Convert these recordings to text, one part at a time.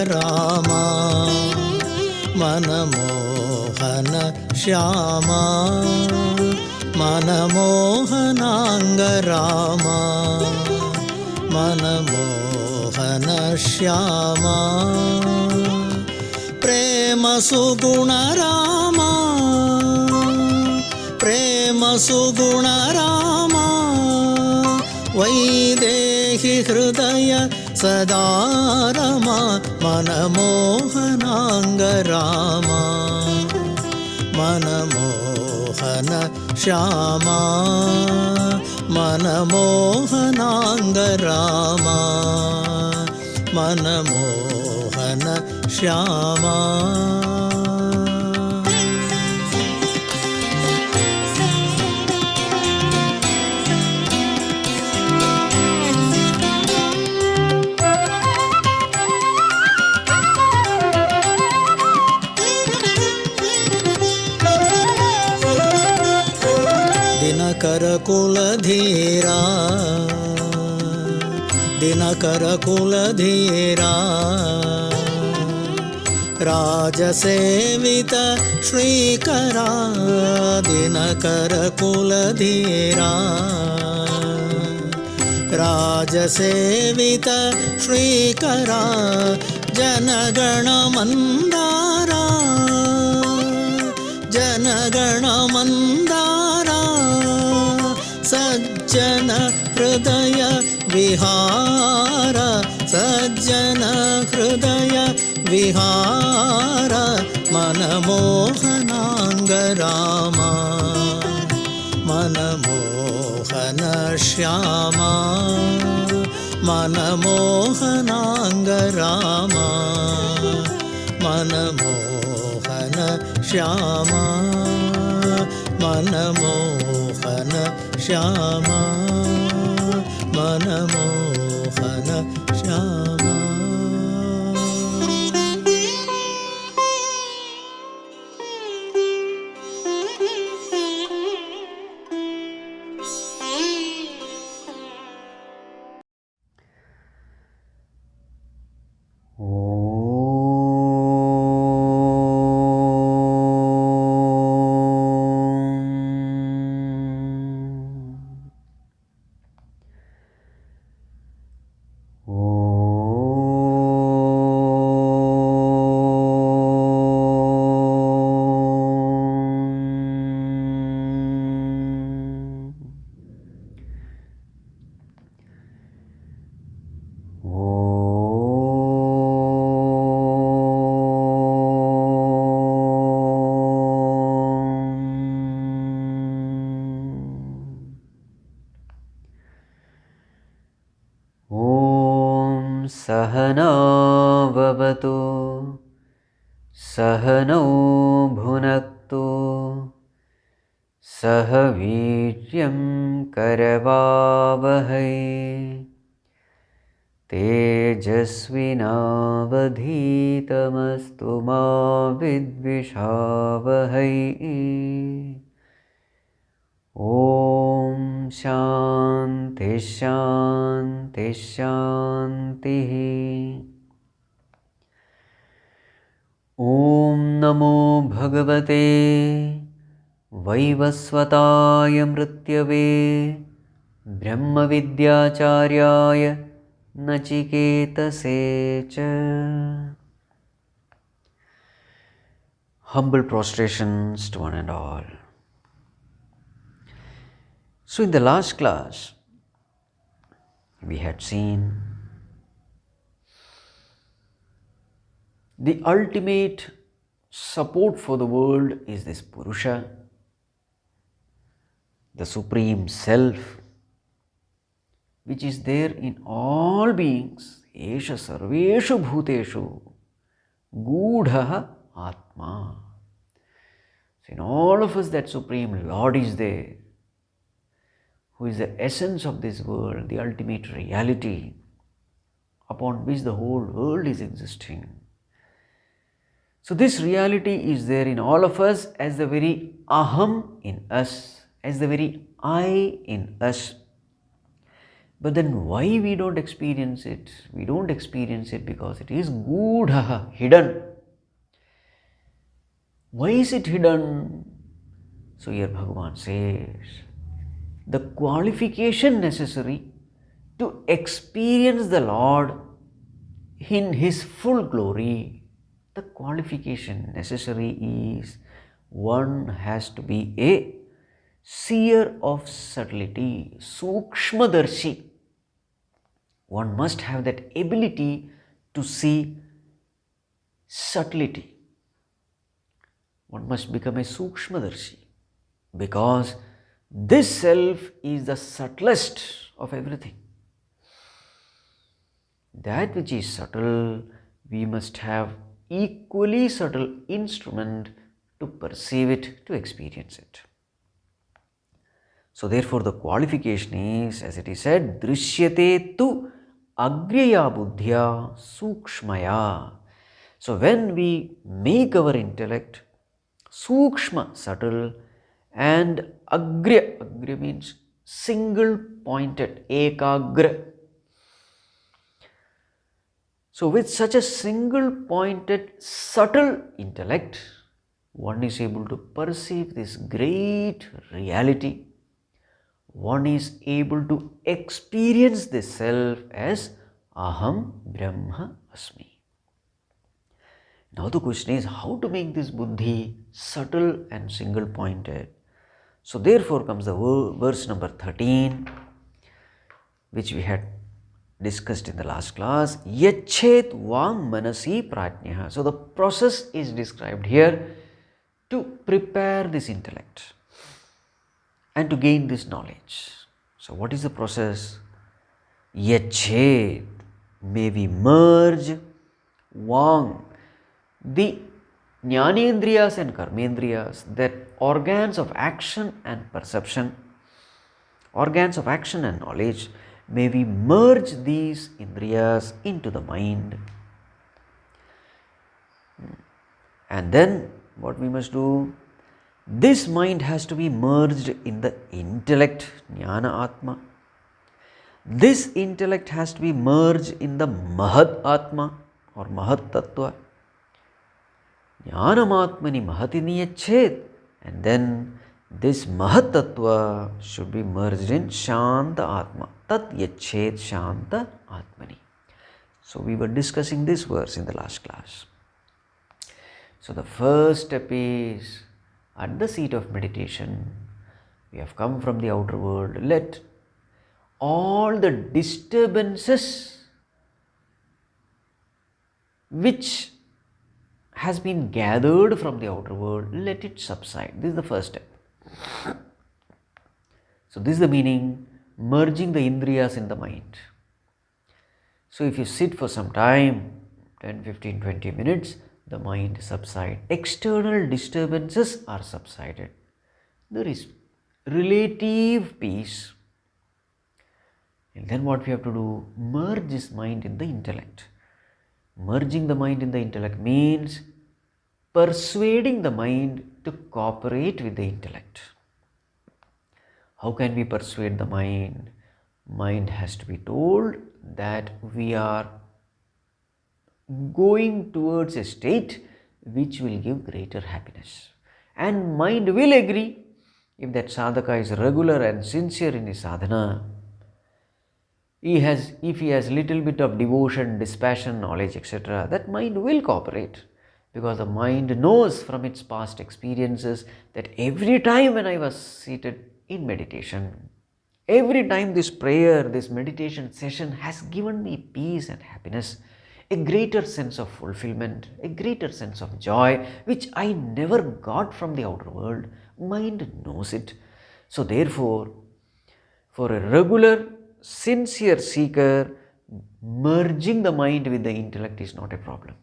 Rama Manamohana Shyama Manamohananga Rama Manamohana Shyama Prema Suguna Rama Prema Suguna Rama Vaidehi Hridaya Sadarama Manamohananga Rama Manamohana Shyama Manamohananga Rama Manamohana Shyama Kuladhira Dinakara Kuladhira Rajasevita Shrikara Dinakara Kuladhira Rajasevita Shrikara Janagana Mandara Janagana Mandara Sajjana Hridaya Vihara Sajjana Hridaya Vihara Manamohananga Rama Manamohana Shyama Manamohananga Rama Manamohana Shyama Manamohana Shyama Manamohana Shyama Sahana vavatu Sahano bhunaktu Sahaviryam karavavahai Tejasvinavadhitamastu ma vidvishavahai Om Shanti Shanti Shanti Om Namo Bhagavate Vaivasvataya Mrityave Brahma Vidyacharyaya Nachiketase Cha. Humble prostrations to one and all. So in the last class, we had seen the ultimate support for the world is this Purusha, the Supreme Self, which is there in all beings. Esha sarveshu bhuteshu gudha atma. So in all of us that Supreme Lord is there, who is the essence of this world, the ultimate reality upon which the whole world is existing. So this reality is there in all of us as the very aham in us, as the very I in us. But then why we don't experience it? We don't experience it because it is gudha, hidden. Why is it hidden? So here Bhagavan says, the qualification necessary to experience the Lord in His full glory, the qualification necessary is one has to be a seer of subtlety, sukshmadarshi. One must have that ability to see subtlety. One must become a sukshmadarshi, because this self is the subtlest of everything. That which is subtle, we must have equally subtle instrument to perceive it, to experience it. So therefore the qualification is, as it is said, drishyate tu agrya buddhya sukshmaya. So when we make our intellect sukshma, subtle, and agrya means single pointed, ekagra. So with such a single pointed subtle intellect, one is able to perceive this great reality. One is able to experience this self as aham brahma asmi. Now the question is how to make this buddhi subtle and single pointed. So therefore comes the verse number 13, which we had discussed in the last class, yachet vam manasi prajnah. So the process is described here to prepare this intellect and to gain this knowledge. So what is the process? Yachet, may we merge vam, the jnanendriyas and karmendriyas, that organs of action and perception, organs of action and knowledge, may we merge these indriyas into the mind. And then what we must do? This mind has to be merged in the intellect, jnana atma. This intellect has to be merged in the mahat atma or mahat tattva. Jnanamatmani mahati niyachet. And then this mahat tattva should be merged in shanta atma. Tat yachet shanta atmani. So we were discussing this verse in the last class. So the first step is, at the seat of meditation, we have come from the outer world. Let all the disturbances which has been gathered from the outer world, let it subside. This is the first step. So this is the meaning, merging the indriyas in the mind. So if you sit for some time, 10, 15, 20 minutes, the mind subsides. External disturbances are subsided. There is relative peace. And then what we have to do? Merge this mind in the intellect. Merging the mind in the intellect means persuading the mind to cooperate with the intellect. How can we persuade the mind? Mind has to be told that we are going towards a state which will give greater happiness. And mind will agree if that sadhaka is regular and sincere in his sadhana. If he has little bit of devotion, dispassion, knowledge, etc., that mind will cooperate, because the mind knows from its past experiences that every time when I was seated in meditation, every time this prayer, this meditation session has given me peace and happiness, a greater sense of fulfillment, a greater sense of joy, which I never got from the outer world. Mind knows it. So therefore, for a regular, sincere seeker, merging the mind with the intellect is not a problem.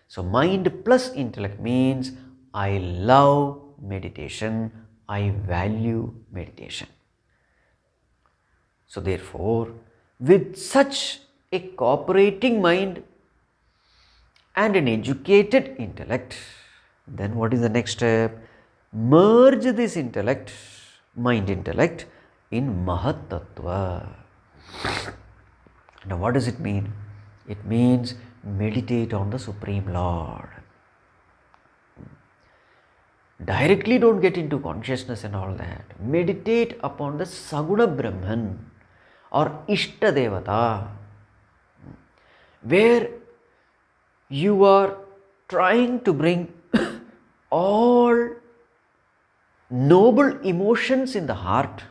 So mind plus intellect means I love meditation, I value meditation. So therefore, with such a cooperating mind and an educated intellect, then what is the next step? Merge this intellect, mind intellect, in Mahat Tattva. Now what does it mean? It means meditate on the Supreme Lord. Directly don't get into consciousness and all that. Meditate upon the Saguna Brahman or Ishta Devata, where you are trying to bring all noble emotions in the heart.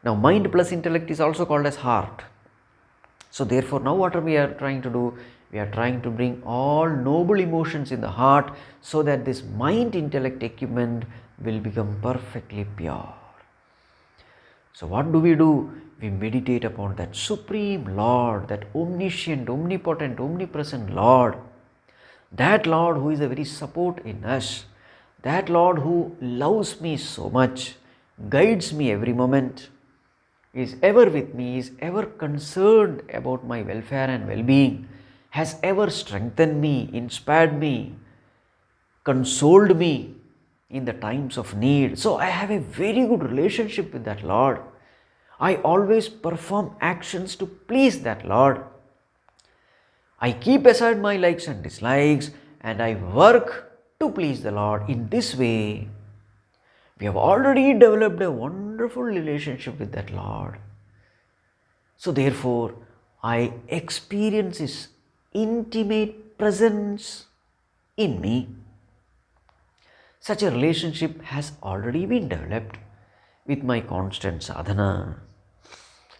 Now mind plus intellect is also called as heart. So therefore now what we are trying to do? We are trying to bring all noble emotions in the heart so that this mind intellect equipment will become perfectly pure. So what do? We meditate upon that Supreme Lord, that omniscient, omnipotent, omnipresent Lord, that Lord who is a very support in us, that Lord who loves me so much, guides me every moment, is ever with me, is ever concerned about my welfare and well-being, has ever strengthened me, inspired me, consoled me in the times of need. So I have a very good relationship with that Lord. I always perform actions to please that Lord. I keep aside my likes and dislikes and I work to please the Lord. In this way, we have already developed a wonderful relationship with that Lord. So therefore, I experience His intimate presence in me. Such a relationship has already been developed with my constant sadhana.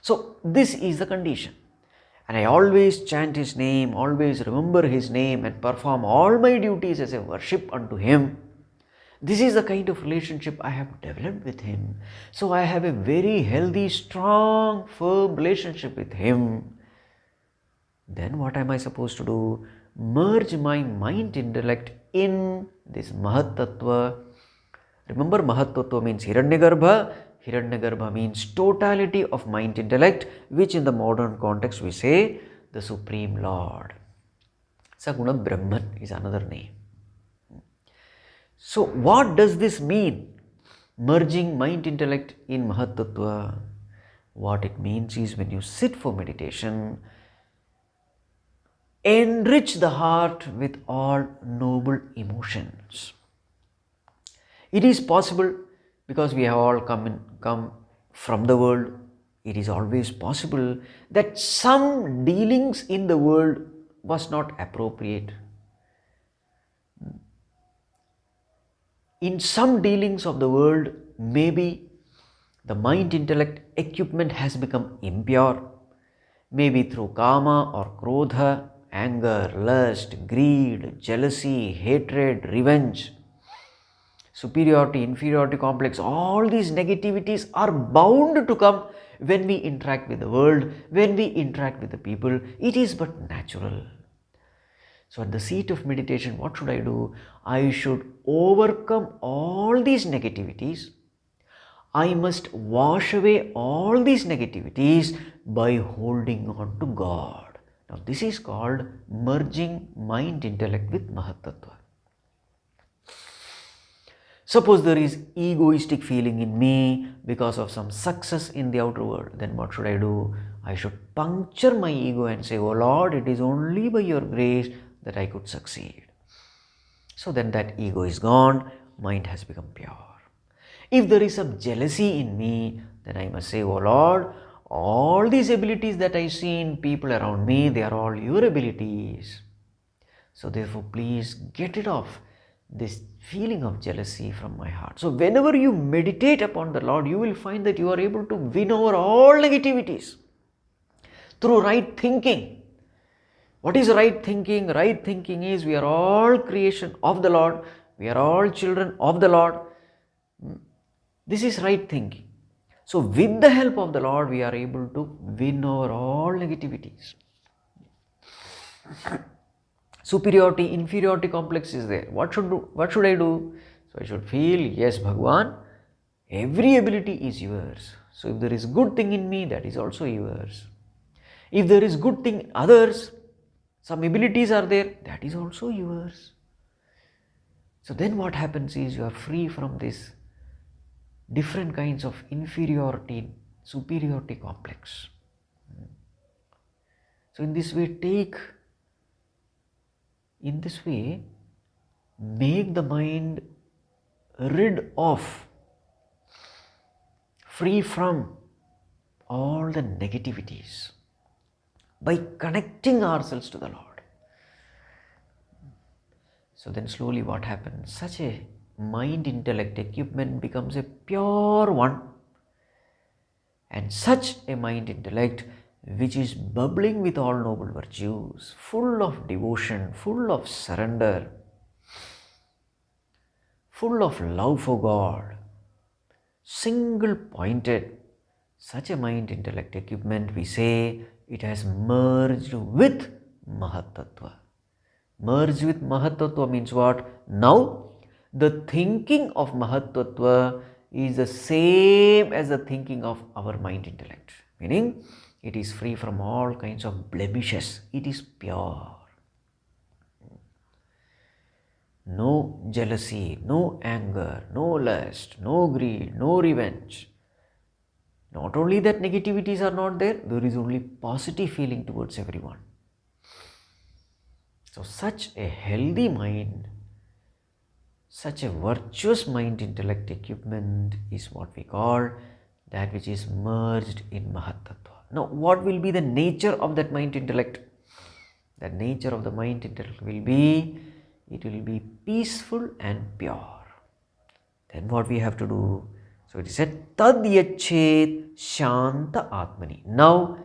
So this is the condition. And I always chant His name, always remember His name and perform all my duties as a worship unto Him. This is the kind of relationship I have developed with Him. So I have a very healthy, strong, firm relationship with Him. Then what am I supposed to do? Merge my mind intellect in this Mahat Tattva. Remember, Mahat Tattva means Hiranyagarbha. Hiranyagarbha means totality of mind intellect, which in the modern context we say the Supreme Lord. Saguna Brahman is another name. So what does this mean? Merging mind intellect in Mahat Tattva. What it means is when you sit for meditation, enrich the heart with all noble emotions. It is possible because we have all come from the world. It is always possible that some dealings in the world was not appropriate. In some dealings of the world, maybe the mind intellect equipment has become impure, maybe through kama or krodha, anger, lust, greed, jealousy, hatred, revenge, superiority, inferiority complex. All these negativities are bound to come when we interact with the world, when we interact with the people. It is but natural. So at the seat of meditation, what should I do? I should overcome all these negativities. I must wash away all these negativities by holding on to God. Now this is called merging mind intellect with Mahat Tattva. Suppose there is egoistic feeling in me because of some success in the outer world. Then what should I do? I should puncture my ego and say, "Oh Lord, it is only by your grace that I could succeed." So then that ego is gone, mind has become pure. If there is some jealousy in me, then I must say, "Oh Lord, all these abilities that I see in people around me, they are all your abilities. So therefore, please get rid of this feeling of jealousy from my heart." So whenever you meditate upon the Lord, you will find that you are able to win over all negativities through right thinking. What is right thinking? Right thinking is we are all creation of the Lord. We are all children of the Lord. This is right thinking. So with the help of the Lord, we are able to win over all negativities. Superiority, inferiority complex is there. What should I do? So I should feel, yes, Bhagwan, every ability is yours. So if there is good thing in me, that is also yours. If there is good thing in others, some abilities are there, that is also yours. So then what happens is you are free from this different kinds of inferiority, superiority complex. So in this way, make the mind rid of, free from all the negativities by connecting ourselves to the Lord. So then slowly what happens? Such a mind-intellect equipment becomes a pure one, and such a mind-intellect which is bubbling with all noble virtues, full of devotion, full of surrender, full of love for God, single-pointed, such a mind-intellect equipment, we say it has merged with Mahatattva. Merged with Mahatattva means what? Now, the thinking of Mahatattva is the same as the thinking of our mind-intellect. Meaning, it is free from all kinds of blemishes. It is pure. No jealousy, no anger, no lust, no greed, no revenge. Not only that negativities are not there, there is only positive feeling towards everyone. So such a healthy mind, such a virtuous mind-intellect equipment is what we call that which is merged in Mahatattva. Now what will be the nature of that mind-intellect? The nature of the mind-intellect will be, it will be peaceful and pure. Then what we have to do? So it is said, Tad yachet shanta atmani. Now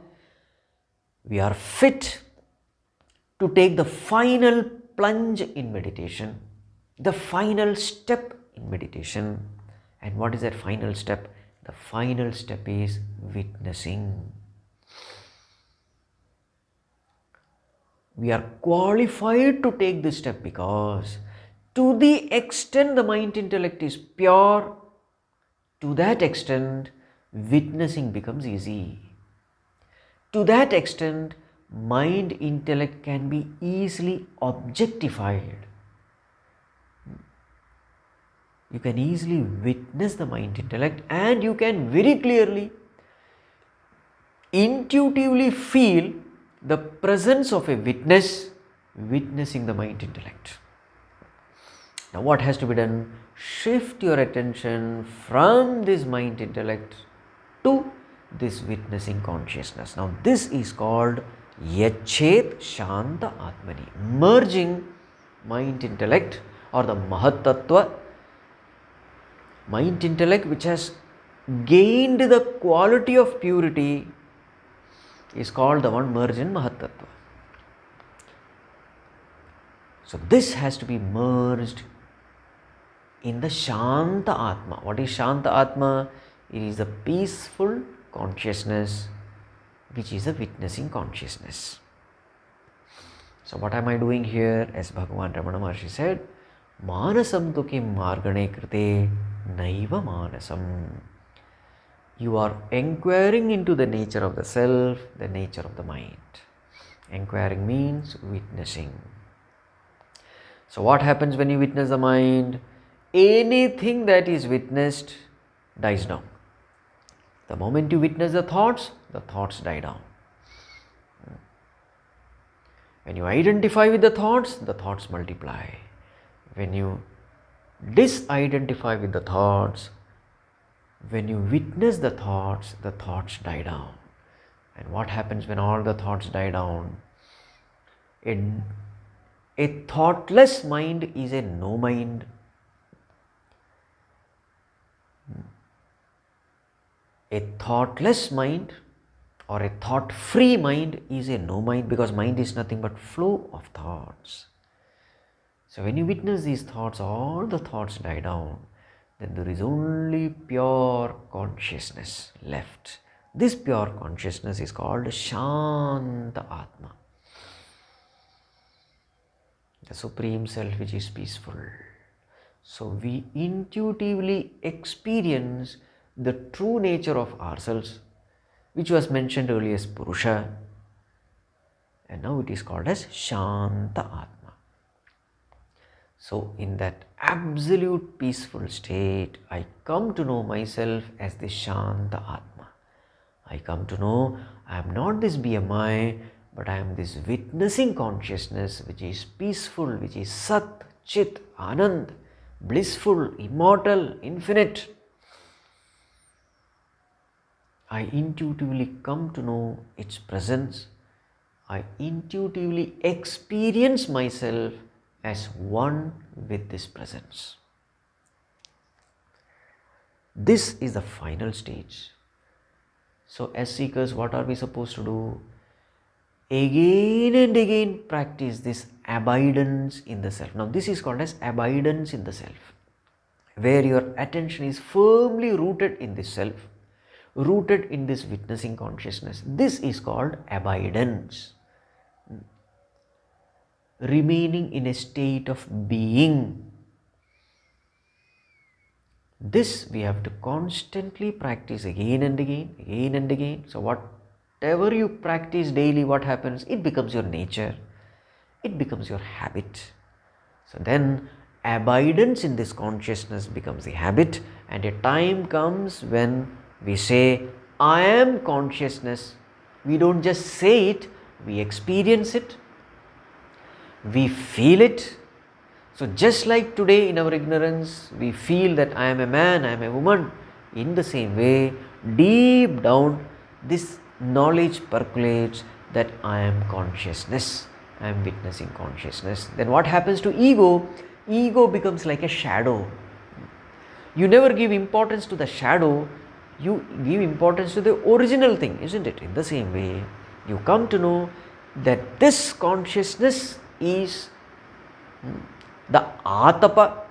we are fit to take the final plunge in meditation, the final step in meditation. And what is that final step? The final step is witnessing. We are qualified to take this step because to the extent the mind-intellect is pure, to that extent witnessing becomes easy. To that extent, mind-intellect can be easily objectified. You can easily witness the mind-intellect and you can very clearly, intuitively feel the presence of a witness witnessing the mind-intellect. Now what has to be done? Shift your attention from this mind-intellect to this witnessing consciousness. Now this is called Yachet Shanta Atmani, merging mind-intellect or the Mahatattva, mind-intellect which has gained the quality of purity is called the one merged in Mahatattva. So this has to be merged in the Shanta Atma. What is Shanta Atma? It is the peaceful consciousness which is a witnessing consciousness. So what am I doing here? As Bhagavan Ramana Maharshi said, Manasam tu kim margane krite naiva manasam. You are inquiring into the nature of the self, the nature of the mind. Inquiring means witnessing. So what happens when you witness the mind? Anything that is witnessed dies down. The moment you witness the thoughts die down. When you identify with the thoughts multiply. When you disidentify with the thoughts, when you witness the thoughts die down. And what happens when all the thoughts die down? A thoughtless mind is a no mind. A thoughtless mind or a thought-free mind is a no mind, because mind is nothing but flow of thoughts. So when you witness these thoughts, all the thoughts die down, then there is only pure consciousness left. This pure consciousness is called Shanta Atma, the Supreme Self which is peaceful. So we intuitively experience the true nature of ourselves, which was mentioned earlier as Purusha, and now it is called as Shanta Atma. So in that absolute peaceful state, I come to know myself as the Shanta Atma. I come to know I am not this BMI, but I am this witnessing consciousness which is peaceful, which is Sat, Chit, Anand, blissful, immortal, infinite. I intuitively come to know its presence. I intuitively experience myself as one with this presence. This is the final stage. So as seekers, what are we supposed to do? Again and again practice this abidance in the self. Now this is called as abidance in the self, where your attention is firmly rooted in this self, rooted in this witnessing consciousness. This is called abidance. Remaining in a state of being. This we have to constantly practice again and again, again and again. So whatever you practice daily, what happens? It becomes your nature. It becomes your habit. So then abidance in this consciousness becomes the habit, and a time comes when we say, I am consciousness. We don't just say it, we experience it, we feel it. So just like today in our ignorance, we feel that I am a man, I am a woman. In the same way, deep down, this knowledge percolates that I am consciousness, I am witnessing consciousness. Then what happens to ego? Ego becomes like a shadow. You never give importance to the shadow, you give importance to the original thing, isn't it? In the same way, you come to know that this consciousness is the Atapa,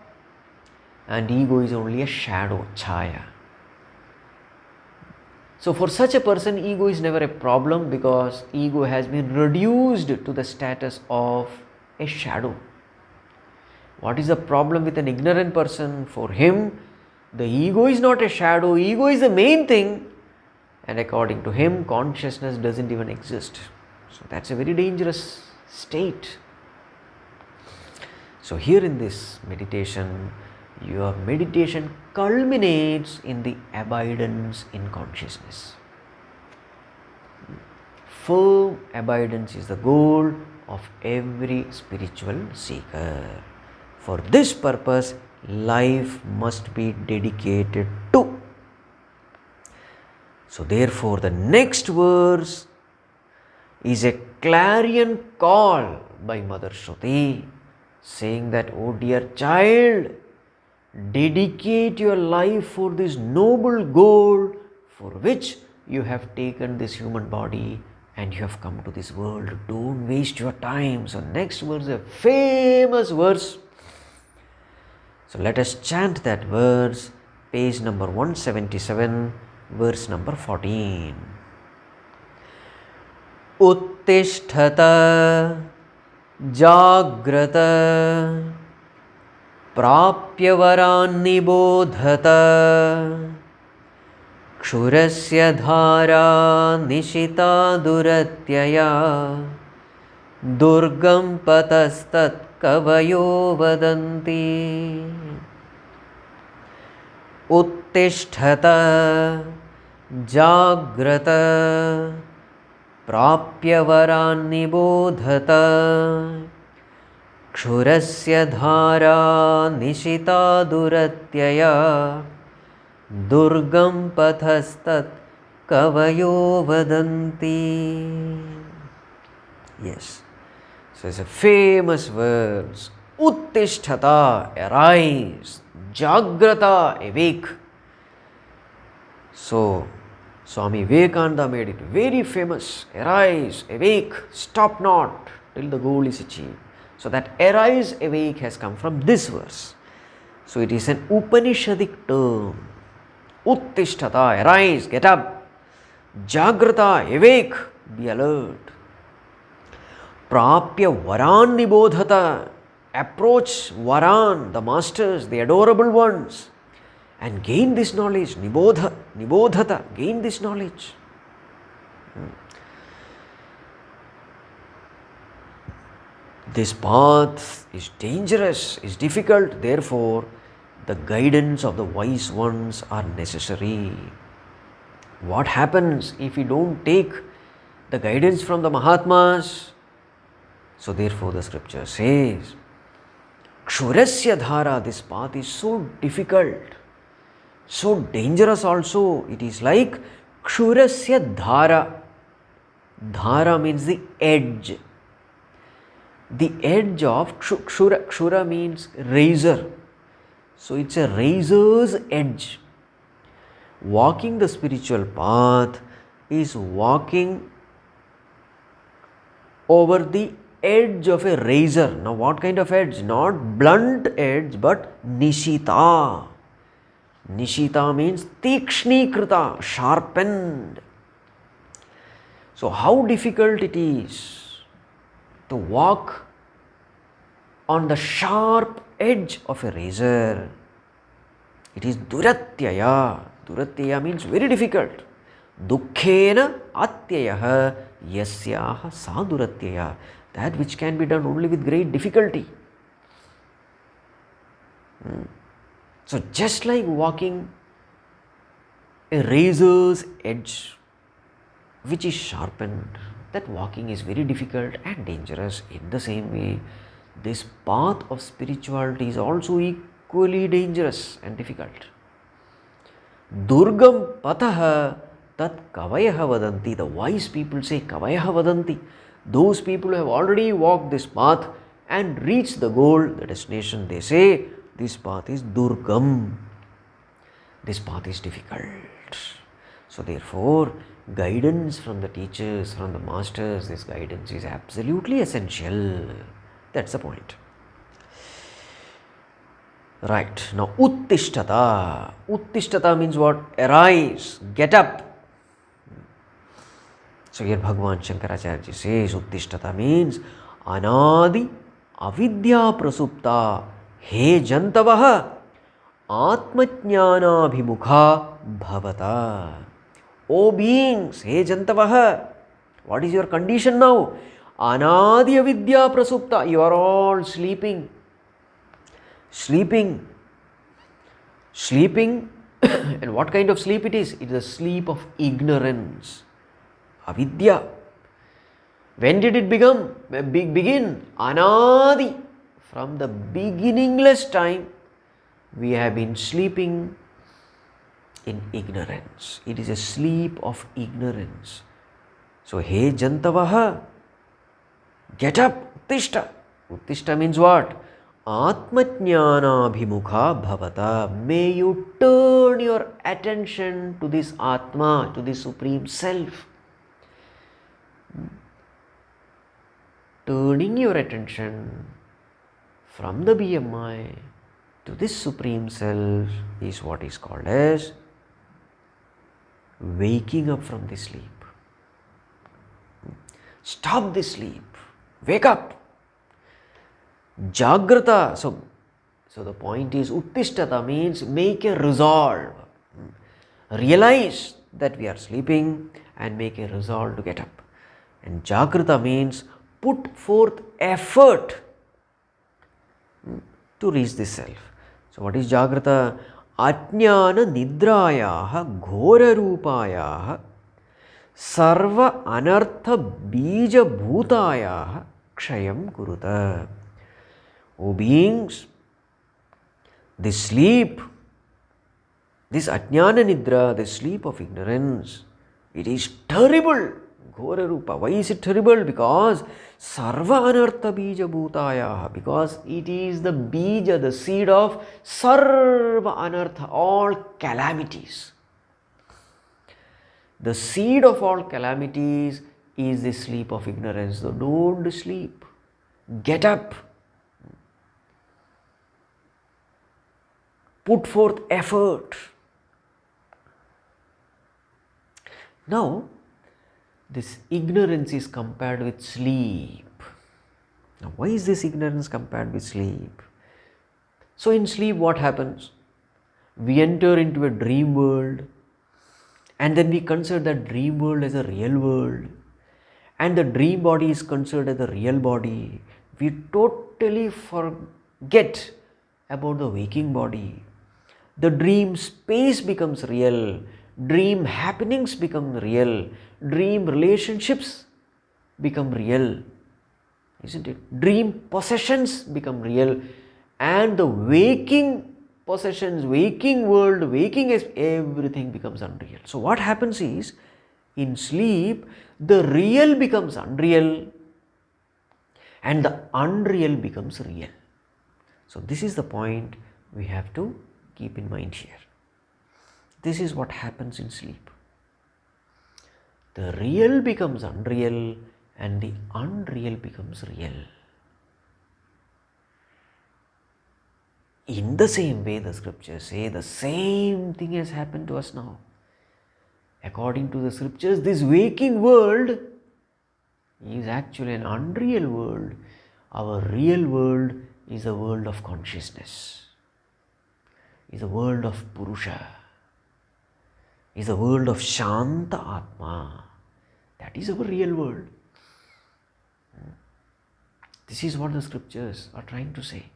and ego is only a shadow, chaya. So for such a person, ego is never a problem, because ego has been reduced to the status of a shadow. What is the problem with an ignorant person? For him, the ego is not a shadow, ego is the main thing, and according to him, consciousness doesn't even exist. So that's a very dangerous state. So here in this meditation, your meditation culminates in the abidance in consciousness. Firm abidance is the goal of every spiritual seeker. For this purpose, life must be dedicated to. So therefore, the next verse is a clarion call by Mother Shruti, saying that, oh dear child, dedicate your life for this noble goal for which you have taken this human body and you have come to this world. Don't waste your time. So next verse is a famous verse. So let us chant that verse, page number 177, verse number 14. Uttisthata Jagrata Prapya Varan Nibodhata Kshurasya Dhara Nishita Duratyaya Durgam Patastat Kavayo Vadanti. Uttisthata Jagrata Prapya Varan Nibodhata Kshurasya Dhara Nishita Duratyaya Durgam Pathastat Kavayo Vadanti. Yes. So it's a famous verse. Uttisthata, arise. Jagrata, awake. So Swami Vivekananda made it very famous. Arise, awake, stop not till the goal is achieved. So that arise, awake has come from this verse. So it is an Upanishadic term. Uttisthata, arise, get up. Jagrata, awake, be alert. Prapya Varan Nibodhata, approach Varan, the masters, the adorable ones, and gain this knowledge. Nibodhata, gain this knowledge. This path is dangerous, is difficult, therefore the guidance of the wise ones are necessary. What happens if we don't take the guidance from the Mahatmas. So therefore the scripture says, Kshurasya dhara, this path is so difficult, so dangerous also. It is like Kshurasya dhara. Dhara means the edge. The edge of Kshura. Kshura means razor. So it's a razor's edge. Walking the spiritual path is walking over the edge of a razor. Now what kind of edge? Not blunt edge, but nishita. Nishita means tikshnikrita, sharpened. So how difficult it is to walk on the sharp edge of a razor. It is duratyaya. Duratyaya means very difficult. Dukkhena atyayaha yasyaha sa duratyaya. That which can be done only with great difficulty. So just like walking a razor's edge which is sharpened, that walking is very difficult and dangerous. In the same way, this path of spirituality is also equally dangerous and difficult. Durgam pataha tat kavayaha vadanti. The wise people say kavayaha vadanti. Those people who have already walked this path and reached the goal, the destination, they say this path is durgam. This path is difficult. So therefore, guidance from the teachers, from the masters, this guidance is absolutely essential. That's the point. Right. Now, uttishtata. Uttishtata means what? Arise, get up. So here Bhagavan Shankaracharya says uttishtata means anadi avidya prasupta he jantavaha atmajnanabhimukha bhavata. O beings, he jantavaha, what is your condition now? Anadi avidya prasupta, you are all sleeping. Sleeping. And what kind of sleep it is? It is a sleep of ignorance. Avidya. When did it begin? Anadi. From the beginningless time, we have been sleeping in ignorance. It is a sleep of ignorance. So, he jantavaha, get up, uttishta. Uttishta means what? Atmajnanabhimukha bhavata. May you turn your attention to this Atma, to the Supreme Self. Turning your attention from the BMI to this Supreme Self is what is called as waking up from the sleep. Stop the sleep. Wake up. Jagrata. So the point is uttishtata means make a resolve. Realize that we are sleeping and make a resolve to get up. And Jagrata means put forth effort to reach this self. So what is Jagrata? Ajnana nidrayaha ghora rupayaha sarva anartha bija bhutayaha kshayam kuruta. O beings, this sleep, this ajnana nidra, this sleep of ignorance, it is terrible. Ghora rupa. Why is it terrible? Because sarva anartha bija bhutayaha. Because it is the bija, the seed of sarva anartha, all calamities. The seed of all calamities is the sleep of ignorance. So don't sleep. Get up. Put forth effort. Now, this ignorance is compared with sleep. Now, why is this ignorance compared with sleep? So, in sleep, what happens? We enter into a dream world, and then we consider that dream world as a real world, and the dream body is considered as a real body. We totally forget about the waking body. The dream space becomes real, Dream happenings become real. Dream relationships become real. Isn't it? Dream possessions become real. And the waking possessions, waking world, everything becomes unreal. So what happens is, in sleep, the real becomes unreal and the unreal becomes real. So this is the point we have to keep in mind here. This is what happens in sleep. The real becomes unreal and the unreal becomes real. In the same way, the scriptures say the same thing has happened to us now. According to the scriptures, this waking world is actually an unreal world. Our real world is a world of consciousness, is a world of Purusha, is a world of Shanta Atma. That is our real world. This is what the scriptures are trying to say.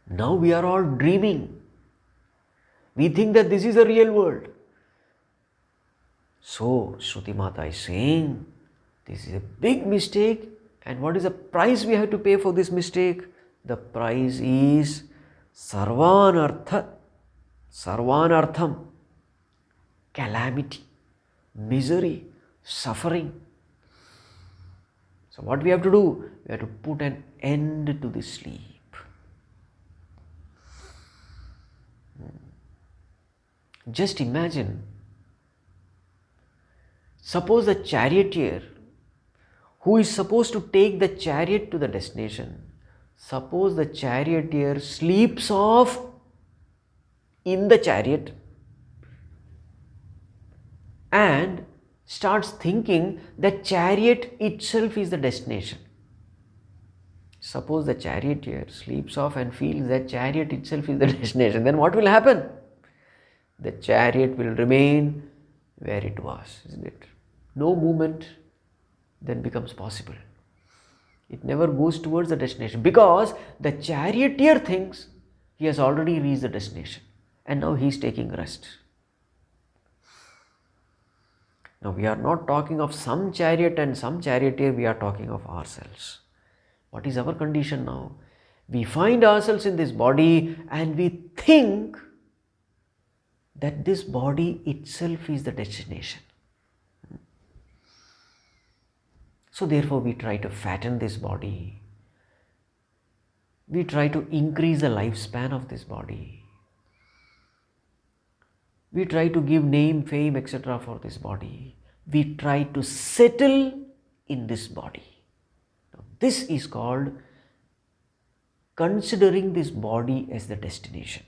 Now we are all dreaming. We think that this is a real world. So Shruti Mātā is saying this is a big mistake, and what is the price we have to pay for this mistake? The price is sarvanartham, calamity, misery, suffering. So what we have to do? We have to put an end to this sleep. Just imagine, suppose the charioteer who is supposed to take the chariot to the destination, suppose the charioteer sleeps off in the chariot and starts thinking that chariot itself is the destination. Suppose the charioteer sleeps off and feels that chariot itself is the destination, then what will happen? The chariot will remain where it was, isn't it? No movement then becomes possible. It never goes towards the destination because the charioteer thinks he has already reached the destination and now he is taking rest. Now we are not talking of some chariot and some charioteer, we are talking of ourselves. What is our condition now? We find ourselves in this body and we think that this body itself is the destination. So therefore we try to fatten this body. We try to increase the lifespan of this body. We try to give name, fame, etc. for this body. We try to settle in this body. Now, this is called considering this body as the destination.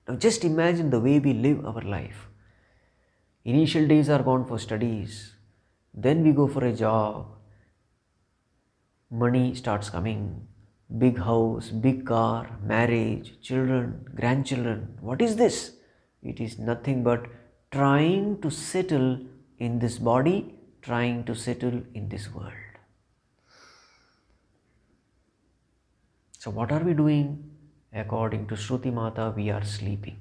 Now just imagine the way we live our life. Initial days are gone for studies. Then we go for a job. Money starts coming. Big house, big car, marriage, children, grandchildren. What is this? It is nothing but trying to settle in this body, trying to settle in this world. So what are we doing? According to Shruti Mātā, we are sleeping.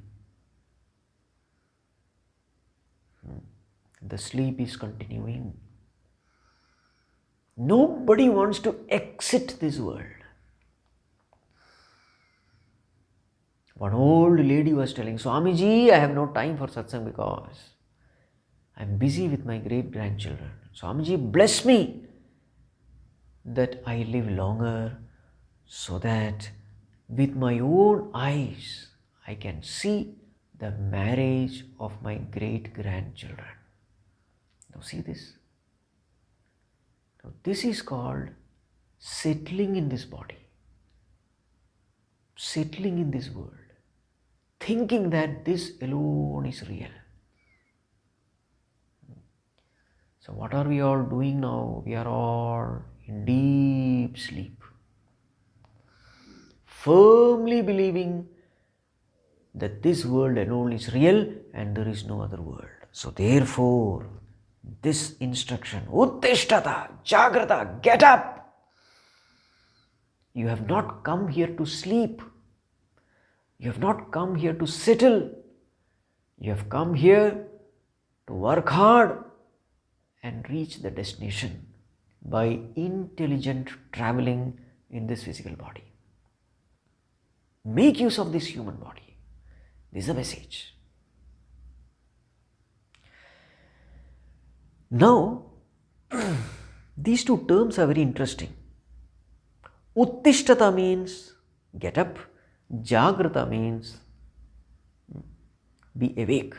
The sleep is continuing. Nobody wants to exit this world. One old lady was telling, Swamiji, I have no time for satsang because I am busy with my great grandchildren. Swamiji, bless me that I live longer so that with my own eyes I can see the marriage of my great grandchildren. Now see this. Now this is called settling in this body, settling in this world, thinking that this alone is real. So what are we all doing now? We are all in deep sleep, firmly believing that this world alone is real and there is no other world. So therefore, this instruction, Uttishtata, Jagrata, get up. You have not come here to sleep. You have not come here to settle. You have come here to work hard and reach the destination by intelligent traveling in this physical body. Make use of this human body. This is the message. Now, these two terms are very interesting. Uttishtata means get up. Jagrata means be awake.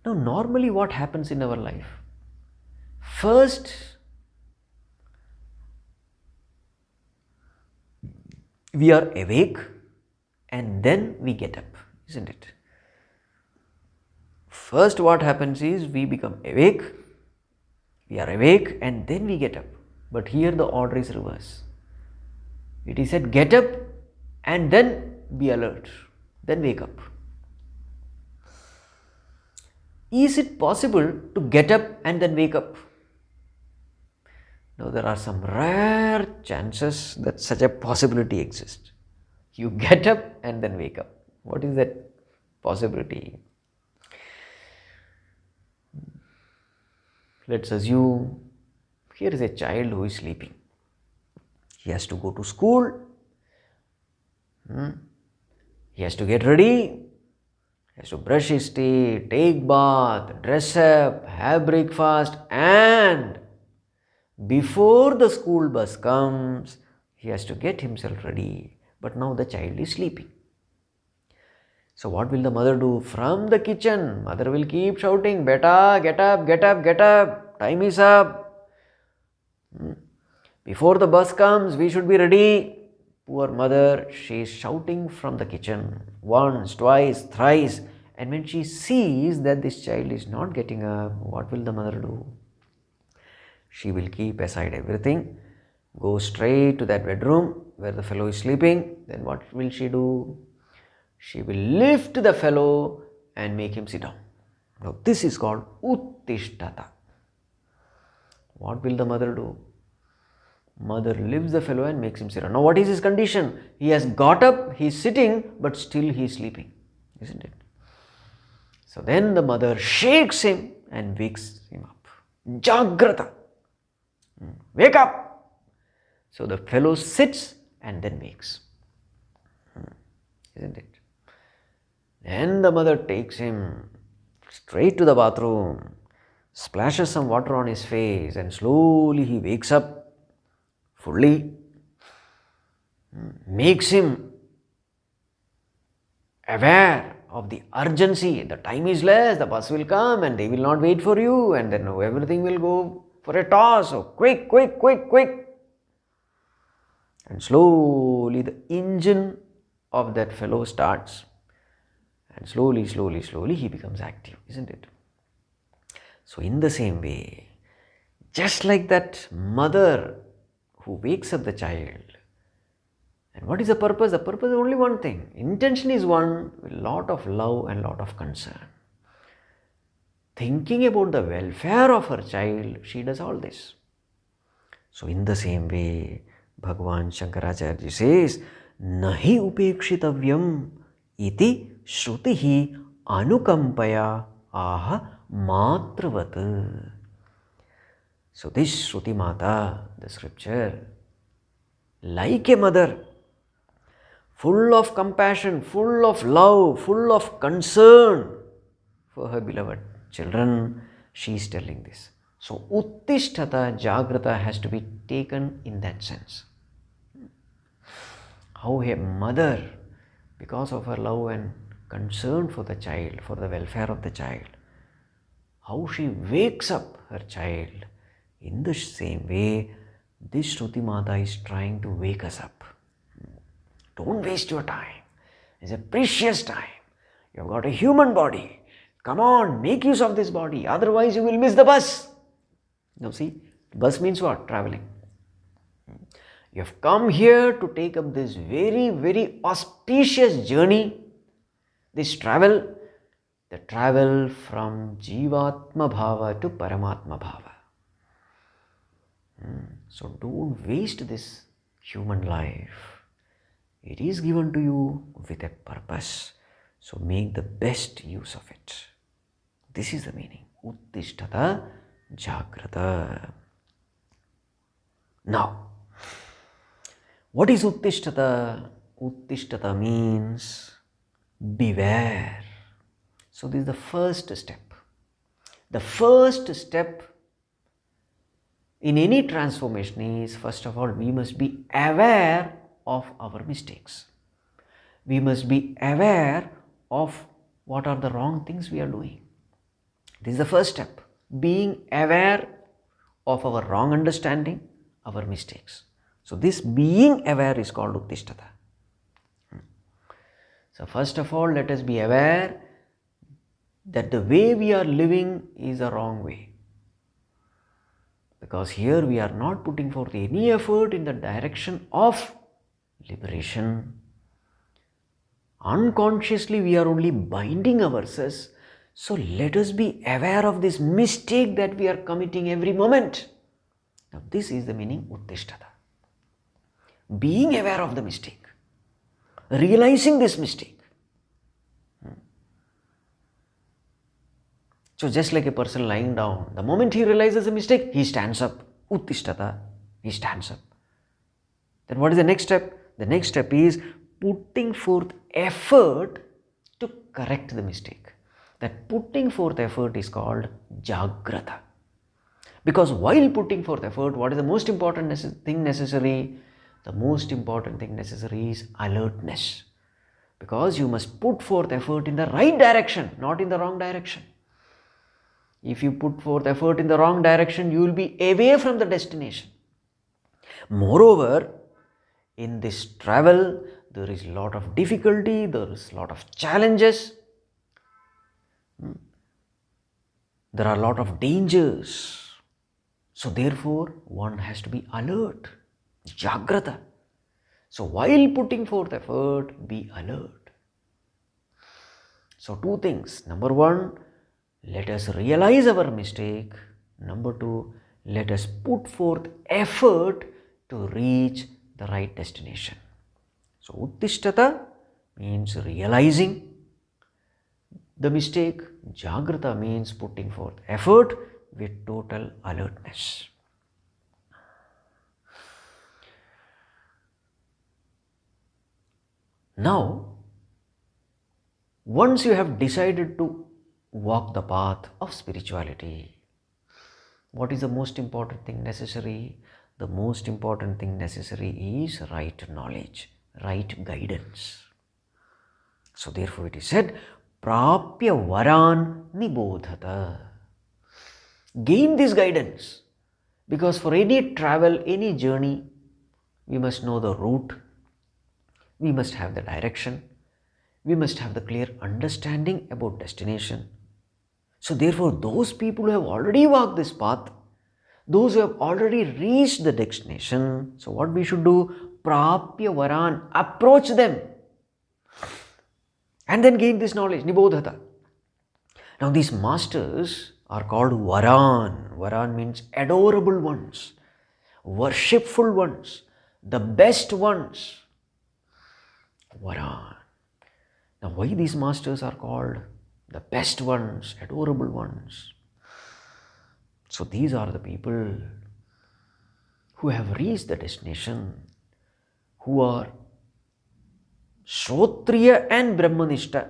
Now, normally what happens in our life? First, we are awake and then we get up, isn't it? First, what happens is we become awake, we are awake and then we get up. But here the order is reverse. It is said get up and then be alert, then wake up. Is it possible to get up and then wake up? Now, there are some rare chances that such a possibility exists. You get up and then wake up. What is that possibility? Let's assume here is a child who is sleeping. He has to go to school. He has to get ready. He has to brush his teeth, take bath, dress up, have breakfast, and before the school bus comes, he has to get himself ready. But now the child is sleeping. So what will the mother do? From the kitchen, mother will keep shouting, "Beta, get up, get up, get up, time is up. Before the bus comes, we should be ready." Poor mother, she is shouting from the kitchen once, twice, thrice. And when she sees that this child is not getting up, what will the mother do? She will keep aside everything, go straight to that bedroom where the fellow is sleeping. Then what will she do? She will lift the fellow and make him sit down. Now this is called uttishtata. What will the mother do? Mother lifts the fellow and makes him sit down. Now what is his condition? He has got up, he is sitting, but still he is sleeping, isn't it? So then the mother shakes him and wakes him up. Jagrata. Wake up. So the fellow sits and then wakes. Isn't it? Then the mother takes him straight to the bathroom, splashes some water on his face, and slowly he wakes up fully, makes him aware of the urgency. The time is less, the bus will come and they will not wait for you, and then everything will go for a toss. So quick, quick, quick, quick. And slowly the engine of that fellow starts, and slowly, slowly, slowly he becomes active, isn't it? So in the same way, just like that mother who wakes up the child, and what is the purpose? The purpose is only one thing. Intention is one, with a lot of love and lot of concern. Thinking about the welfare of her child, she does all this. So in the same way, Bhagavan Shankaracharya says, Nahi upekshitavyam iti shrutihi anukampaya aha matravat. So this Shruti Mātā, the scripture, like a mother, full of compassion, full of love, full of concern for her beloved children, she is telling this. So uttishtata, jagrata has to be taken in that sense. How a mother, because of her love and concern for the child, for the welfare of the child, how she wakes up her child. In the same way, this Shruti Mātā is trying to wake us up. Don't waste your time. It's a precious time. You have got a human body. Come on, make use of this body. Otherwise, you will miss the bus. Now see, bus means what? Traveling. You have come here to take up this very, very auspicious journey, this travel, the travel from Jivatma Bhava to Paramārtha Bhāva. So don't waste this human life. It is given to you with a purpose. So make the best use of it. This is the meaning. Uttishtata Jagrata. Now, what is Uttishtata? Uttishtata means beware. So this is the first step. The first step in any transformation is, first of all, we must be aware of our mistakes. We must be aware of what are the wrong things we are doing. This is the first step. Being aware of our wrong understanding, our mistakes. So this being aware is called Uttishtata. So first of all, let us be aware that the way we are living is a wrong way. Because here we are not putting forth any effort in the direction of liberation. Unconsciously we are only binding ourselves. So let us be aware of this mistake that we are committing every moment. Now this is the meaning Uttishtata. Being aware of the mistake. Realizing this mistake. So just like a person lying down, the moment he realizes a mistake, he stands up. Uttishtata. He stands up. Then what is the next step? The next step is putting forth effort to correct the mistake. That putting forth effort is called Jagrata. Because while putting forth effort, what is the most important thing necessary? The most important thing necessary is alertness. Because you must put forth effort in the right direction, not in the wrong direction. If you put forth effort in the wrong direction, you will be away from the destination. Moreover, in this travel, there is a lot of difficulty, there is a lot of challenges, there are a lot of dangers. So therefore, one has to be alert, Jagrata. So while putting forth effort, be alert. So two things. Number one, let us realize our mistake. Number two, let us put forth effort to reach the right destination. So Uttishtata means realizing the mistake. Jagrata means putting forth effort with total alertness. Now, once you have decided to walk the path of spirituality, what is the most important thing necessary? The most important thing necessary is right knowledge, right guidance. So therefore it is said, Prapya varan nibodhata. Gain this guidance. Because for any travel, any journey, we must know the route, we must have the direction, we must have the clear understanding about destination. So therefore, those people who have already walked this path, those who have already reached the destination, so what we should do? Prapya varan, approach them and then gain this knowledge, nibodhata. Now these masters are called varan. Varan means adorable ones, worshipful ones, the best ones. Varan. Now why these masters are called the best ones, adorable ones? So these are the people who have reached the destination, who are Shrotriya and Brahmanishta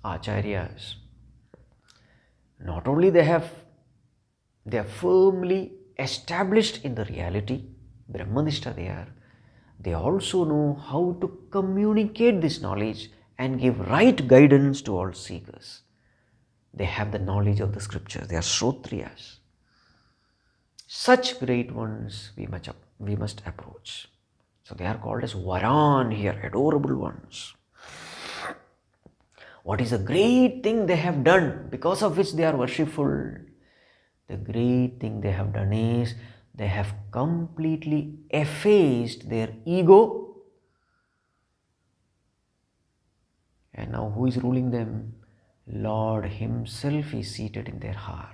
acharyas. Not only they are firmly established in the reality, Brahmanishta they also know how to communicate this knowledge and give right guidance to all seekers. They have the knowledge of the scriptures. They are Shrotriyas. Such great ones we must approach. So they are called as Varan here, adorable ones. What is the great thing they have done because of which they are worshipful? The great thing they have done is they have completely effaced their ego. And now who is ruling them? Lord Himself is seated in their heart.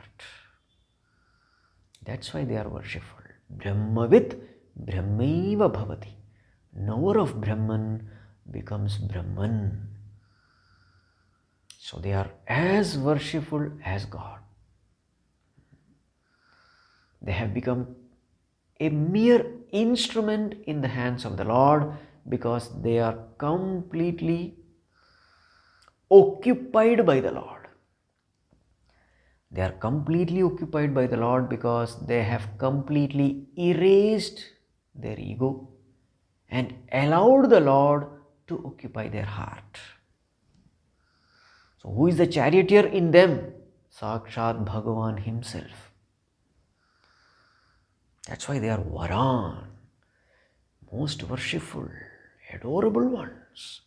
That's why they are worshipful. Brahmavit Brahmaiva Bhavati. Knower of Brahman becomes Brahman. So they are as worshipful as God. They have become a mere instrument in the hands of the Lord because they are completely occupied by the Lord. They are completely occupied by the Lord because they have completely erased their ego and allowed the Lord to occupy their heart. So who is the charioteer in them? Sakshat Bhagavan himself. That's why they are Varan, most worshipful, adorable ones.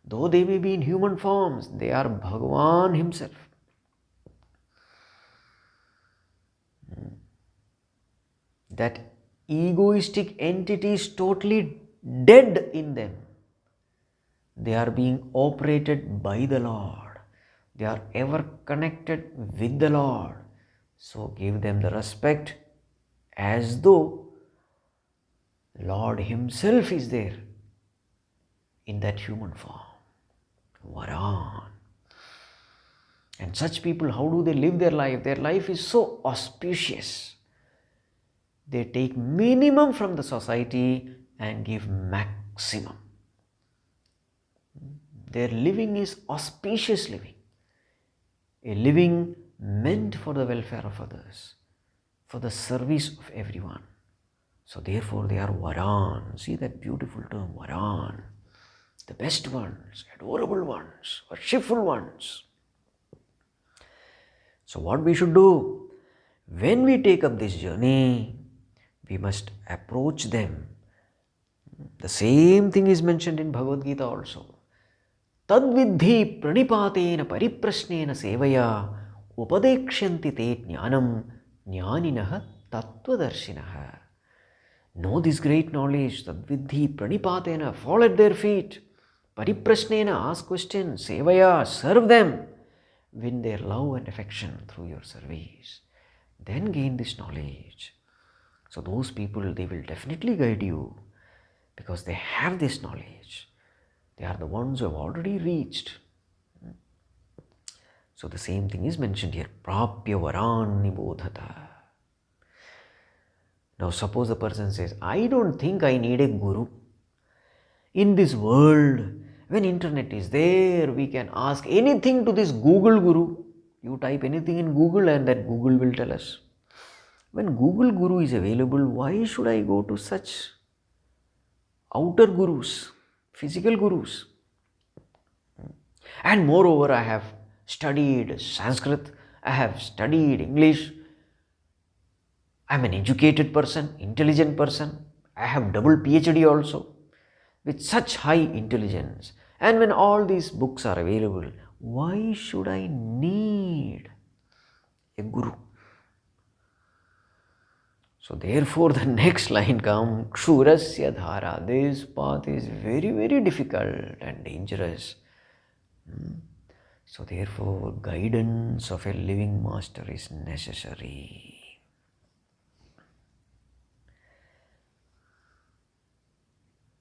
Though they may be in human forms, they are Bhagavan himself. That egoistic entity is totally dead in them. They are being operated by the Lord. They are ever connected with the Lord. So give them the respect as though Lord himself is there in that human form. Varan. And such people, how do they live their life? Their life is so auspicious. They take minimum from the society and give maximum. Their living is auspicious living. A living meant for the welfare of others, for the service of everyone. So therefore they are Varan. See that beautiful term, Varan. The best ones, adorable ones, worshipful ones. So what we should do? When we take up this journey, we must approach them. The same thing is mentioned in Bhagavad Gita also. Tadvidhi pranipatena pariprasnena sevaya upadekshanti te jnanam jnaninaha tattvadarshinaha. Know this great knowledge, tadvidhi pranipatena, fall at their feet, pariprasnena, ask questions, sevaya, serve them, win their love and affection through your service. Then gain this knowledge. So those people, they will definitely guide you because they have this knowledge. They are the ones who have already reached. So the same thing is mentioned here. Prapya varan nibodhata. Now suppose a person says, I don't think I need a guru. In this world, when internet is there, we can ask anything to this Google guru. You type anything in Google and that Google will tell us. When Google guru is available, why should I go to such outer gurus, physical gurus? And moreover, I have studied Sanskrit, I have studied English, I am an educated person, intelligent person, I have double PhD also, with such high intelligence. And when all these books are available, why should I need a guru? So therefore the next line comes, Kshurasya dhara. This path is very, very difficult and dangerous. So therefore guidance of a living master is necessary.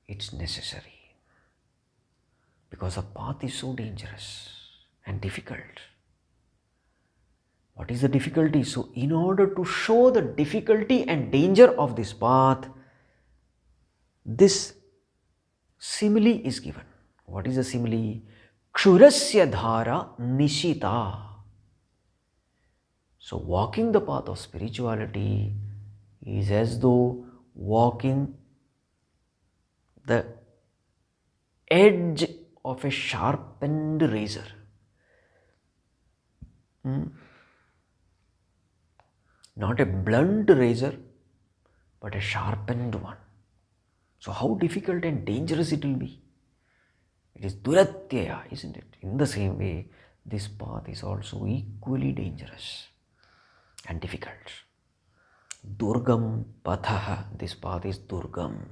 It's necessary because the path is so dangerous and difficult. What is the difficulty? So in order to show the difficulty and danger of this path, this simile is given. What is the simile? Kshurasya dhara nishita. So walking the path of spirituality is as though walking the edge of a sharpened razor. Not a blunt razor, but a sharpened one. So how difficult and dangerous it will be. It is duratyaya, isn't it? In the same way, this path is also equally dangerous and difficult. Durgam pathaha, this path is durgam.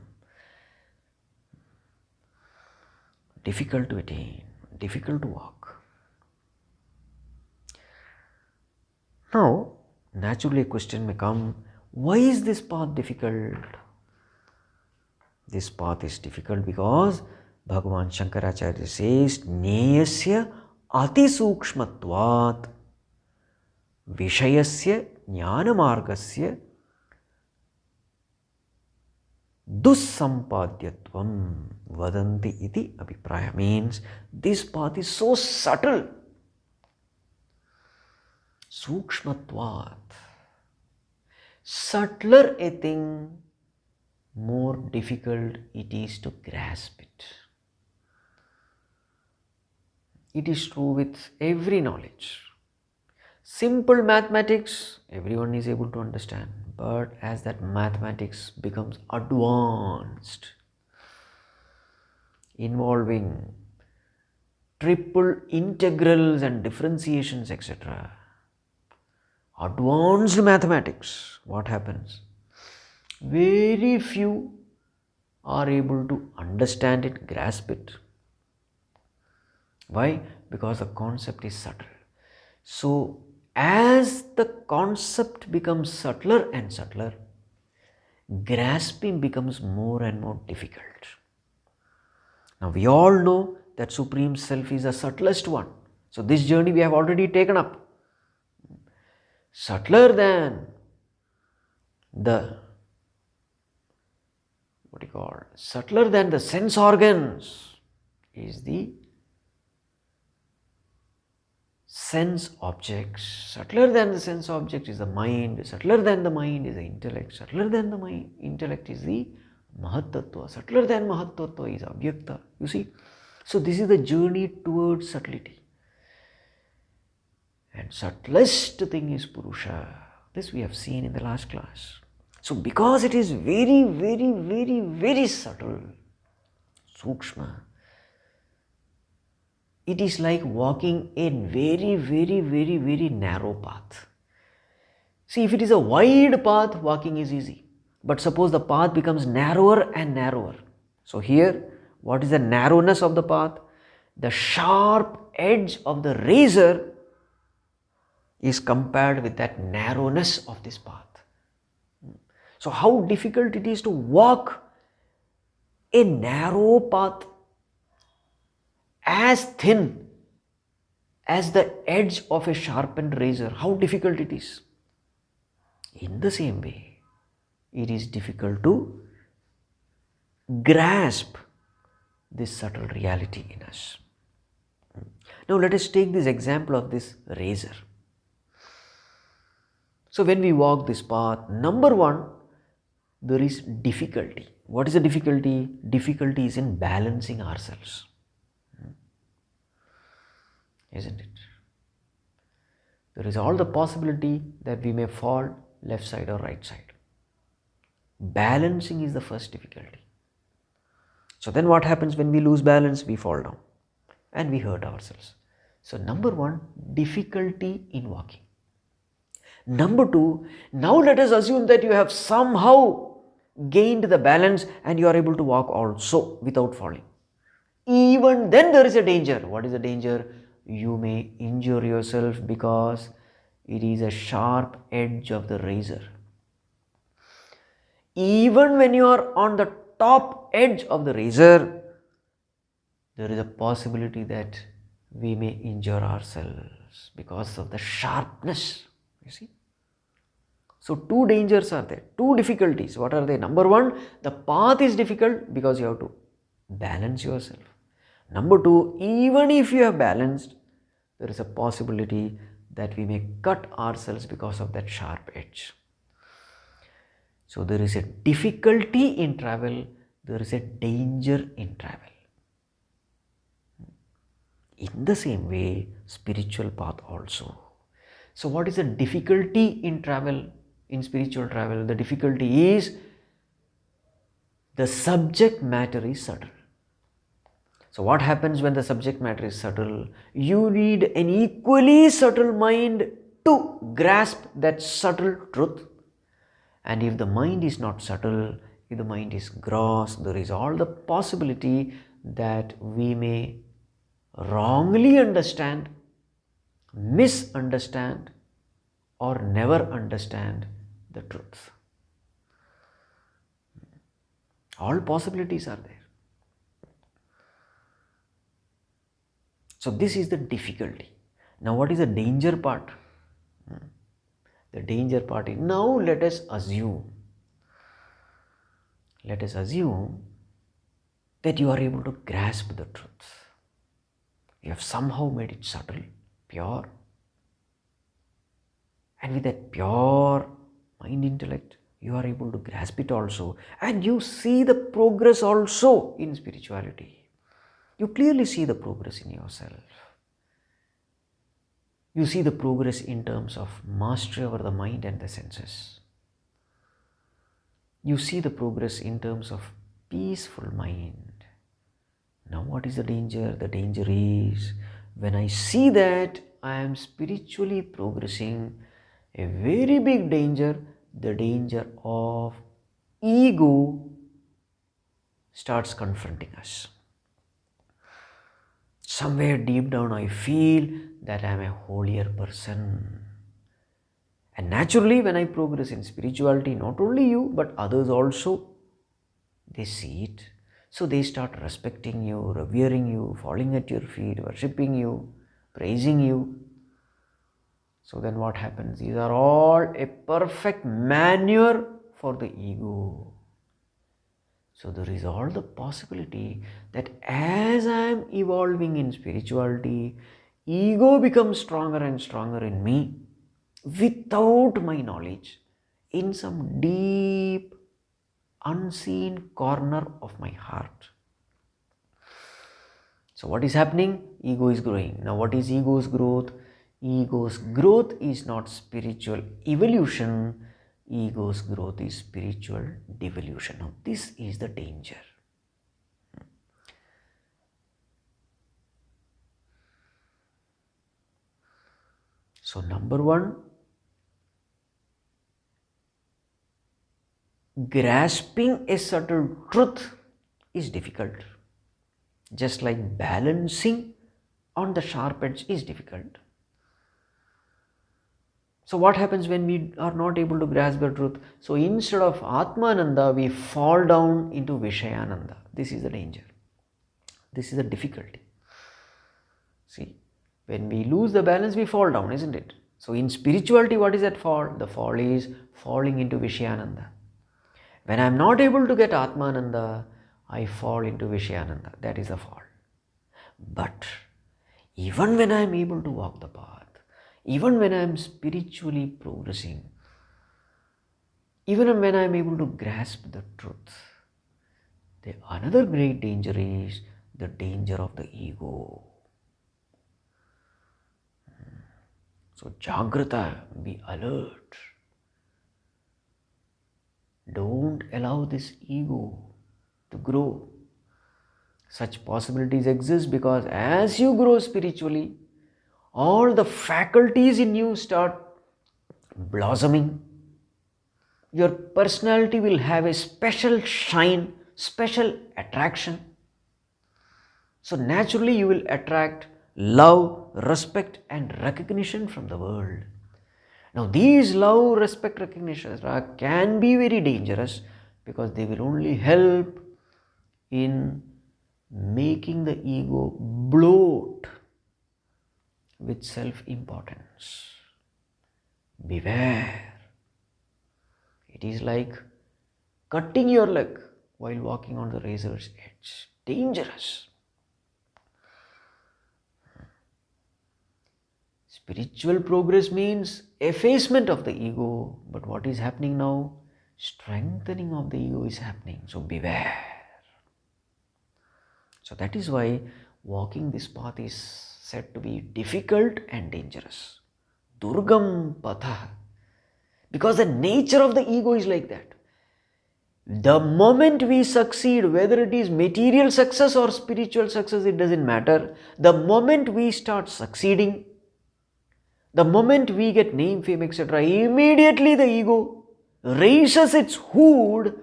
Difficult to attain, difficult to walk. Now, naturally a question may come, why is this path difficult? This path is difficult because Bhagavan Shankaracharya says, Nyayasya atisukshmatvat vishayasya jnanamargasya dussampadyatvam vadanti iti abhipraya. Means this path is so subtle. Sukshmatvat. Subtler a thing, more difficult it is to grasp it. It is true with every knowledge. Simple mathematics, everyone is able to understand. But as that mathematics becomes advanced, involving triple integrals and differentiations, etc., advanced mathematics, what happens? Very few are able to understand it, grasp it. Why? Because the concept is subtle. So, as the concept becomes subtler and subtler, grasping becomes more and more difficult. Now, we all know that Supreme Self is the subtlest one. So, this journey we have already taken up. Subtler than the subtler than the sense organs is the sense objects. Subtler than the sense object is the mind. Subtler than the mind is the intellect. Subtler than the intellect is the Mahat-tattva. Subtler than Mahat-tattva is Abhyakta. You see? So this is the journey towards subtlety. And subtlest thing is Purusha. This we have seen in the last class. So because it is very, very, very, very subtle, Sukshma, it is like walking a very, very, very, very narrow path. See, if it is a wide path, walking is easy. But suppose the path becomes narrower and narrower. So here, what is the narrowness of the path? The sharp edge of the razor is compared with that narrowness of this path. So how difficult it is to walk a narrow path as thin as the edge of a sharpened razor. How difficult it is. In the same way, it is difficult to grasp this subtle reality in us. Now let us take this example of this razor. So when we walk this path, number one, there is difficulty. What is the difficulty? Difficulty is in balancing ourselves. Isn't it? There is all the possibility that we may fall left side or right side. Balancing is the first difficulty. So then what happens when we lose balance? We fall down and we hurt ourselves. So number one, difficulty in walking. Number two, now let us assume that you have somehow gained the balance and you are able to walk also without falling. Even then there is a danger. What is the danger? You may injure yourself because it is a sharp edge of the razor. Even when you are on the top edge of the razor, there is a possibility that we may injure ourselves because of the sharpness. You see? So two dangers are there, two difficulties. What are they? Number one, the path is difficult because you have to balance yourself. Number two, even if you have balanced, there is a possibility that we may cut ourselves because of that sharp edge. So there is a difficulty in travel, there is a danger in travel. In the same way, spiritual path also. So what is the difficulty in travel, in spiritual travel? The difficulty is the subject matter is subtle. So what happens when the subject matter is subtle? You need an equally subtle mind to grasp that subtle truth. And if the mind is not subtle, if the mind is gross, there is all the possibility that we may wrongly understand, misunderstand, or never understand the truth. All possibilities are there. So this is the difficulty. Now what is the danger part? The danger part is, now let us assume that you are able to grasp the truth. You have somehow made it subtle, pure. And with that pure mind intellect, you are able to grasp it also. And you see the progress also in spirituality. You clearly see the progress in yourself. You see the progress in terms of mastery over the mind and the senses. You see the progress in terms of peaceful mind. Now what is the danger? The danger is, when I see that I am spiritually progressing, a very big danger, the danger of ego starts confronting us. Somewhere deep down I feel that I am a holier person. And naturally, when I progress in spirituality, not only you but others also, they see it. So they start respecting you, revering you, falling at your feet, worshipping you, praising you. So then what happens? These are all a perfect manure for the ego. So there is all the possibility that as I am evolving in spirituality, ego becomes stronger and stronger in me without my knowledge, in some deep, unseen corner of my heart. So what is happening? Ego is growing. Now what is ego's growth? Ego's growth is not spiritual evolution. Ego's growth is spiritual devolution. Now this is the danger. So number one, grasping a subtle truth is difficult. Just like balancing on the sharp edge is difficult. So what happens when we are not able to grasp the truth? So instead of Atmananda, we fall down into Vishayananda. This is the danger. This is the difficulty. See, when we lose the balance, we fall down, isn't it? So in spirituality, what is that fall? The fall is falling into Vishayananda. When I am not able to get Atmananda, I fall into Vishayananda. That is the fall. But even when I am able to walk the path, even when I am spiritually progressing, even when I am able to grasp the truth, the another great danger is the danger of the ego. So Jagrata, be alert. Don't allow this ego to grow. Such possibilities exist because as you grow spiritually, all the faculties in you start blossoming. Your personality will have a special shine, special attraction. So naturally you will attract love, respect and recognition from the world. Now these love, respect, recognition can be very dangerous because they will only help in making the ego bloat with self-importance. Beware. It is like cutting your leg while walking on the razor's edge. Dangerous. Spiritual progress means effacement of the ego. But what is happening now? Strengthening of the ego is happening. So beware. So that is why walking this path is said to be difficult and dangerous. Durgam patha. Because the nature of the ego is like that. The moment we succeed, whether it is material success or spiritual success, it doesn't matter. The moment we start succeeding, the moment we get name, fame, etc., immediately the ego raises its hood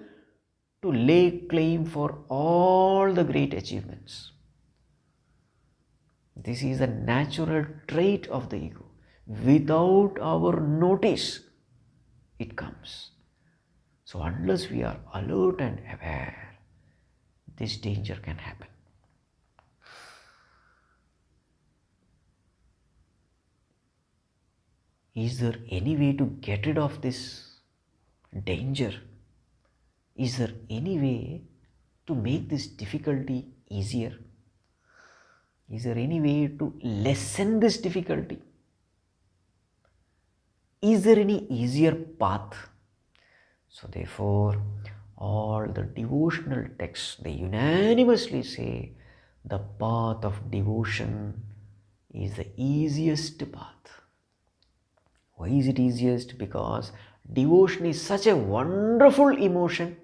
to lay claim for all the great achievements. This is a natural trait of the ego. Without our notice, it comes. So unless we are alert and aware, this danger can happen. is there any way to get rid of this danger? Is there any way to make this difficulty easier? Is there any way to lessen this difficulty? Is there any easier path? So therefore, all the devotional texts, they unanimously say the path of devotion is the easiest path. Why is it easiest? Because devotion is such a wonderful emotion.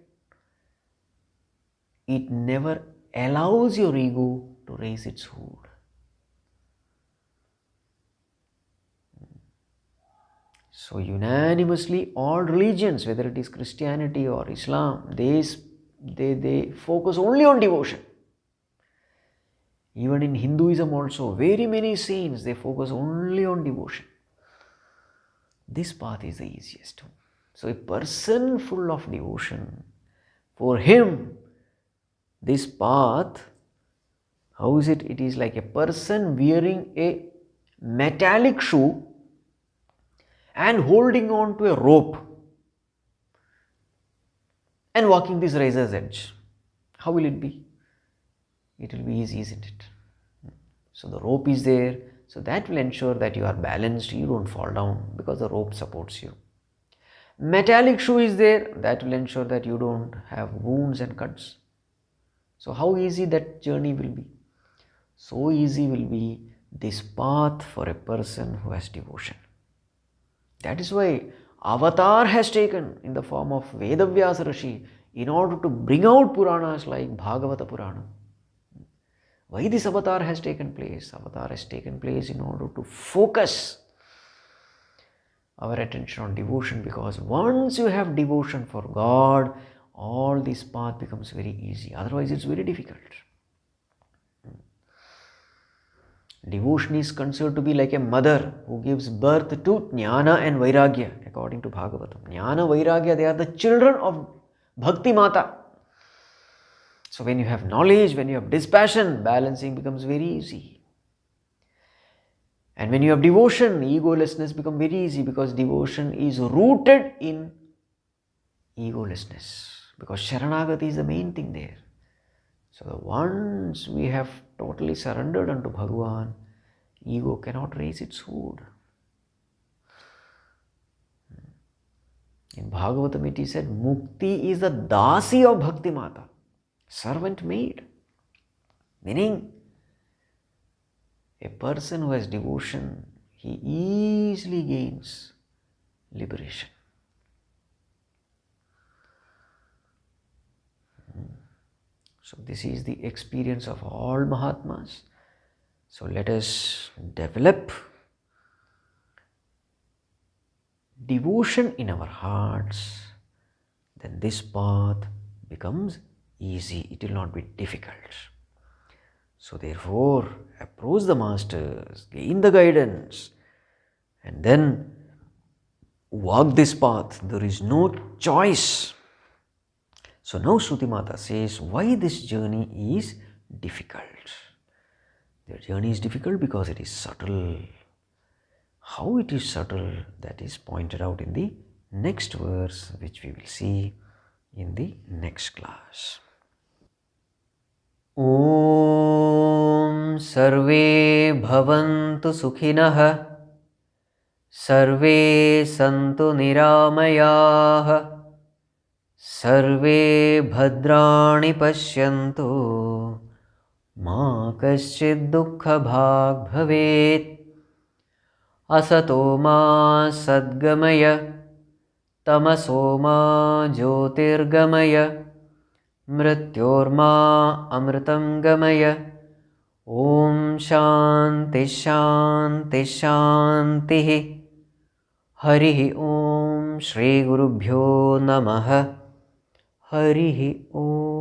It never allows your ego to raise its hood. So unanimously all religions, whether it is Christianity or Islam, they focus only on devotion. Even in Hinduism also, very many saints, they focus only on devotion. This path is the easiest. So a person full of devotion, for him, this path, how is it? It is like a person wearing a metallic shoe and holding on to a rope and walking this razor's edge. How will it be? It will be easy, isn't it? So the rope is there, so that will ensure that you are balanced, you don't fall down because the rope supports you. Metallic shoe is there, that will ensure that you don't have wounds and cuts. So how easy that journey will be? So easy will be this path for a person who has devotion. That is why avatar has taken in the form of Vedavyasa Rishi in order to bring out Puranas like Bhagavata Purana. Why this avatar has taken place? Avatar has taken place in order to focus our attention on devotion, because once you have devotion for God, all this path becomes very easy. Otherwise, it's very difficult. Devotion is considered to be like a mother who gives birth to Jnana and Vairagya, according to Bhagavatam. Jnana, Vairagya, they are the children of Bhakti Mātā. So when you have knowledge, when you have dispassion, balancing becomes very easy. And when you have devotion, egolessness becomes very easy, because devotion is rooted in egolessness. Because Sharanagati is the main thing there. So once we have totally surrendered unto Bhagavan, ego cannot raise its hood. In Bhagavatam it is said, Mukti is the dasi of Bhakti Mātā, servant maid. Meaning, a person who has devotion, he easily gains liberation. So this is the experience of all Mahatmas. So let us develop devotion in our hearts. Then this path becomes easy. It will not be difficult. So therefore, approach the masters, gain the guidance, and then walk this path. There is no choice. So now Shruti Mātā says why this journey is difficult. The journey is difficult because it is subtle. How it is subtle, that is pointed out in the next verse, which we will see in the next class. Om Sarve Bhavantu Sukhinah Sarve Santu Niramayah Sarve Bhadrani Pashyantu Ma Kaschid Dukkha Bhag Bhavet Asato Ma Sadgamaya Tamaso Ma Jyotirgamaya Mrityorma Amritam Gamaya Om Shanti Shanti Shanti Harihi Om Shri Gurubhyo Namaha Harihi Om.